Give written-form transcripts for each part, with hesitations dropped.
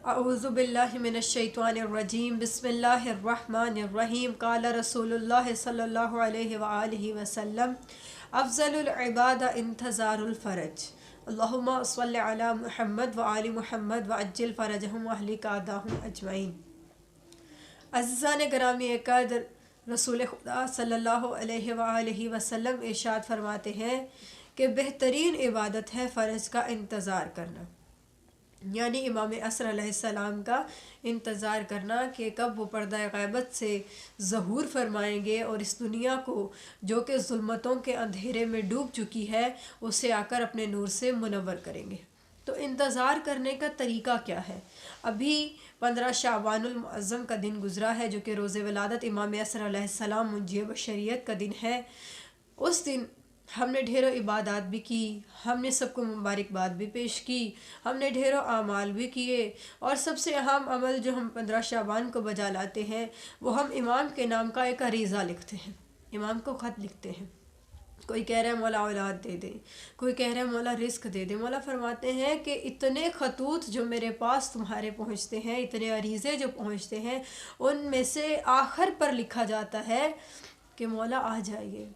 اعوذ باللہ من الشیطان الرجیم بسم اللہ الرحمن الرحیم قال رسول اللہ صلی اللہ علیہ وآلہ وسلم افضل العباد انتظار الفرج اللہم صلی علی محمد وآل محمد وعجل فرجہم واہلک اعداہم اجمعین۔ عزیزان گرامی قدر، رسول خدا صلی اللہ علیہ وآلہ وسلم ارشاد فرماتے ہیں کہ بہترین عبادت ہے فرج کا انتظار کرنا، یعنی امام عصر علیہ السلام کا انتظار کرنا کہ کب وہ پردہ غیبت سے ظہور فرمائیں گے اور اس دنیا کو جو کہ ظلمتوں کے اندھیرے میں ڈوب چکی ہے اسے آ کر اپنے نور سے منور کریں گے۔ تو انتظار کرنے کا طریقہ کیا ہے؟ ابھی 15 شعبان المعظم کا دن گزرا ہے جو کہ روز ولادت امام عصر علیہ السلام منجی بشریت کا دن ہے۔ اس دن ہم نے ڈھیروں عبادات بھی کی، ہم نے سب کو مبارکباد بھی پیش کی، ہم نے ڈھیروں اعمال بھی کیے، اور سب سے اہم عمل جو ہم 15 شعبان کو بجا لاتے ہیں وہ ہم امام کے نام کا ایک عریضہ لکھتے ہیں، امام کو خط لکھتے ہیں۔ کوئی کہہ رہا ہے مولا اولاد دے دے، کوئی کہہ رہا ہے مولا رزق دے دے۔ مولا فرماتے ہیں کہ اتنے خطوط جو میرے پاس تمہارے پہنچتے ہیں، اتنے عریضے جو پہنچتے ہیں، ان میں سے آخر پر لکھا جاتا ہے کہ مولا آ جائیے،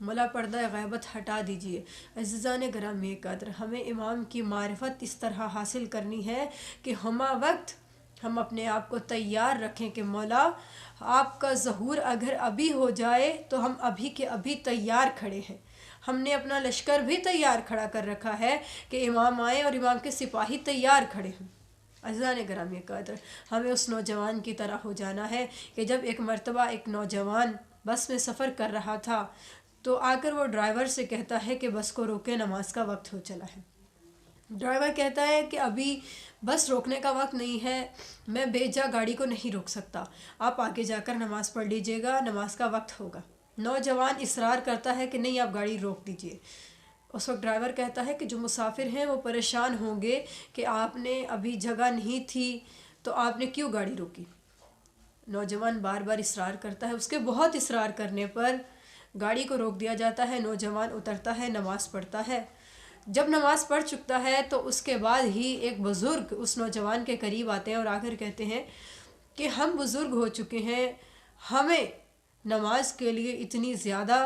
مولا پردہ غیبت ہٹا دیجئے۔ عزیزان گرامی قدر، ہمیں امام کی معرفت اس طرح حاصل کرنی ہے کہ ہمہ وقت ہم اپنے آپ کو تیار رکھیں کہ مولا آپ کا ظہور اگر ابھی ہو جائے تو ہم ابھی کے ابھی تیار کھڑے ہیں۔ ہم نے اپنا لشکر بھی تیار کھڑا کر رکھا ہے کہ امام آئیں اور امام کے سپاہی تیار کھڑے ہیں۔ عزیزان گرامی قدر، ہمیں اس نوجوان کی طرح ہو جانا ہے کہ جب ایک مرتبہ ایک نوجوان بس میں سفر کر رہا تھا تو آ کر وہ ڈرائیور سے کہتا ہے کہ بس کو روکے، نماز کا وقت ہو چلا ہے۔ ڈرائیور کہتا ہے کہ ابھی بس روکنے کا وقت نہیں ہے، میں بے جا گاڑی کو نہیں روک سکتا، آپ آگے جا کر نماز پڑھ لیجئے گا، نماز کا وقت ہوگا۔ نوجوان اصرار کرتا ہے کہ نہیں آپ گاڑی روک دیجئے۔ اس وقت ڈرائیور کہتا ہے کہ جو مسافر ہیں وہ پریشان ہوں گے کہ آپ نے ابھی جگہ نہیں تھی تو آپ نے کیوں گاڑی روکی۔ نوجوان بار بار اصرار کرتا ہے، اس کے بہت اصرار کرنے پر گاڑی کو روک دیا جاتا ہے۔ نوجوان اترتا ہے، نماز پڑھتا ہے۔ جب نماز پڑھ چکتا ہے تو اس کے بعد ہی ایک بزرگ اس نوجوان کے قریب آتے ہیں اور آ کر کہتے ہیں کہ ہم بزرگ ہو چکے ہیں، ہمیں نماز کے لیے اتنی زیادہ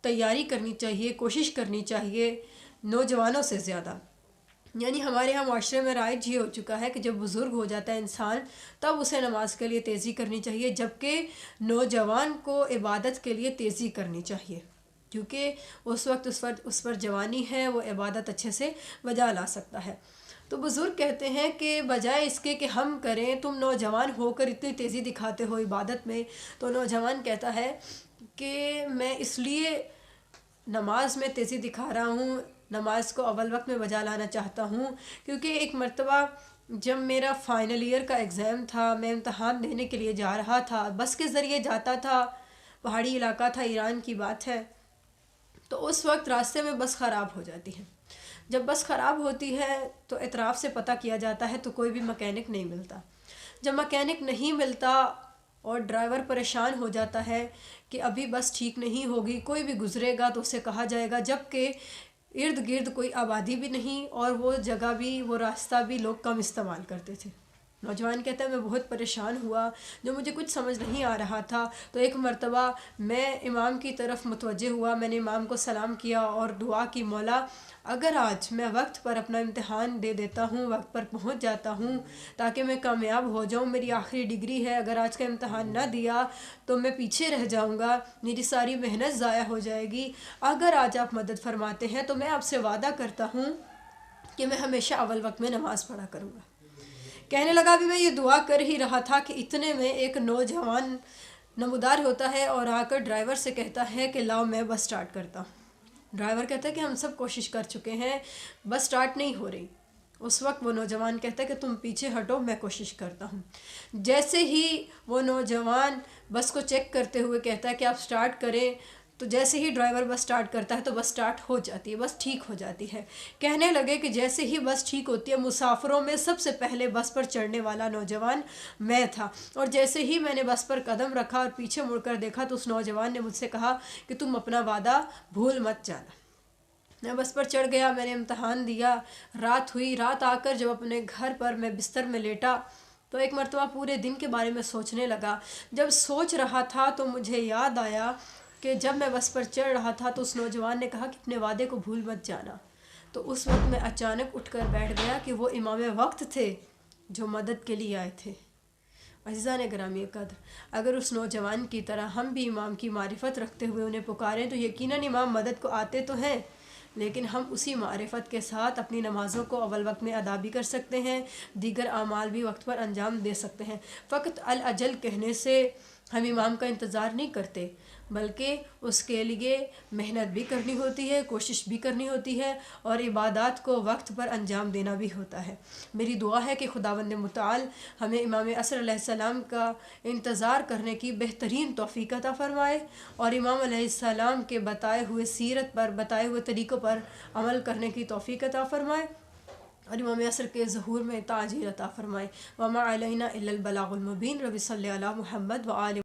تیاری کرنی چاہیے، کوشش کرنی چاہیے نوجوانوں سے زیادہ۔ یعنی ہمارے ہاں معاشرے میں رائج یہ ہو چکا ہے کہ جب بزرگ ہو جاتا ہے انسان تب اسے نماز کے لیے تیزی کرنی چاہیے، جبکہ نوجوان کو عبادت کے لیے تیزی کرنی چاہیے، کیونکہ اس وقت اس پر جوانی ہے، وہ عبادت اچھے سے بجا لا سکتا ہے۔ تو بزرگ کہتے ہیں کہ بجائے اس کے کہ ہم کریں، تم نوجوان ہو کر اتنی تیزی دکھاتے ہو عبادت میں۔ تو نوجوان کہتا ہے کہ میں اس لیے نماز میں تیزی دکھا رہا ہوں، نماز کو اول وقت میں بجا لانا چاہتا ہوں، کیونکہ ایک مرتبہ جب میرا فائنل ایئر کا ایگزام تھا، میں امتحان دینے کے لیے جا رہا تھا، بس کے ذریعے جاتا تھا، پہاڑی علاقہ تھا، ایران کی بات ہے، تو اس وقت راستے میں بس خراب ہو جاتی ہے۔ جب بس خراب ہوتی ہے تو اطراف سے پتہ کیا جاتا ہے تو کوئی بھی مکینک نہیں ملتا۔ جب مکینک نہیں ملتا اور ڈرائیور پریشان ہو جاتا ہے کہ ابھی بس ٹھیک نہیں ہوگی، کوئی بھی گزرے گا تو اسے کہا جائے گا، جبکہ ارد گرد کوئی آبادی بھی نہیں اور وہ جگہ بھی، وہ راستہ بھی لوگ کم استعمال کرتے تھے۔ نوجوان کہتا ہے میں بہت پریشان ہوا، جو مجھے کچھ سمجھ نہیں آ رہا تھا، تو ایک مرتبہ میں امام کی طرف متوجہ ہوا، میں نے امام کو سلام کیا اور دعا کی، مولا اگر آج میں وقت پر اپنا امتحان دے دیتا ہوں، وقت پر پہنچ جاتا ہوں تاکہ میں کامیاب ہو جاؤں، میری آخری ڈگری ہے، اگر آج کا امتحان نہ دیا تو میں پیچھے رہ جاؤں گا، میری ساری محنت ضائع ہو جائے گی، اگر آج آپ مدد فرماتے ہیں تو میں آپ سے وعدہ کرتا ہوں کہ میں ہمیشہ اول وقت میں نماز پڑھا کروں گا۔ کہنے لگا بھی میں یہ دعا کر ہی رہا تھا کہ اتنے میں ایک نوجوان نمودار ہوتا ہے اور آ کر ڈرائیور سے کہتا ہے کہ لاؤ میں بس سٹارٹ کرتا ہوں۔ ڈرائیور کہتا ہے کہ ہم سب کوشش کر چکے ہیں، بس سٹارٹ نہیں ہو رہی۔ اس وقت وہ نوجوان کہتا ہے کہ تم پیچھے ہٹو، میں کوشش کرتا ہوں۔ جیسے ہی وہ نوجوان بس کو چیک کرتے ہوئے کہتا ہے کہ آپ سٹارٹ کریں، تو جیسے ہی ڈرائیور بس سٹارٹ کرتا ہے تو بس سٹارٹ ہو جاتی ہے، بس ٹھیک ہو جاتی ہے۔ کہنے لگے کہ جیسے ہی بس ٹھیک ہوتی ہے، مسافروں میں سب سے پہلے بس پر چڑھنے والا نوجوان میں تھا، اور جیسے ہی میں نے بس پر قدم رکھا اور پیچھے مڑ کر دیکھا تو اس نوجوان نے مجھ سے کہا کہ تم اپنا وعدہ بھول مت جانا۔ میں بس پر چڑھ گیا، میں نے امتحان دیا، رات ہوئی، رات آ کر جب اپنے گھر پر میں بستر میں لیٹا تو ایک مرتبہ پورے دن کے بارے میں سوچنے لگا۔ جب سوچ رہا تھا تو مجھے یاد آیا کہ جب میں بس پر چڑھ رہا تھا تو اس نوجوان نے کہا کہ اپنے وعدے کو بھول مت جانا۔ تو اس وقت میں اچانک اٹھ کر بیٹھ گیا کہ وہ امام وقت تھے جو مدد کے لیے آئے تھے۔ عزیزان گرامی قدر، اگر اس نوجوان کی طرح ہم بھی امام کی معرفت رکھتے ہوئے انہیں پکاریں تو یقیناً امام مدد کو آتے تو ہیں، لیکن ہم اسی معرفت کے ساتھ اپنی نمازوں کو اول وقت میں ادا بھی کر سکتے ہیں، دیگر اعمال بھی وقت پر انجام دے سکتے ہیں۔ فقط الاجل کہنے سے ہم امام کا انتظار نہیں کرتے، بلکہ اس کے لیے محنت بھی کرنی ہوتی ہے، کوشش بھی کرنی ہوتی ہے، اور عبادات کو وقت پر انجام دینا بھی ہوتا ہے۔ میری دعا ہے کہ خداوند متعال ہمیں امام عصر علیہ السلام کا انتظار کرنے کی بہترین توفیق عطا فرمائے، اور امام علیہ السلام کے بتائے ہوئے سیرت پر، بتائے ہوئے طریقوں پر عمل کرنے کی توفیق عطا فرمائے، اور امام عصر کے ظہور میں تاجیل عطا فرمائے۔ وما علینا الا البلاغ المبین۔ رب صلی علی محمد وآل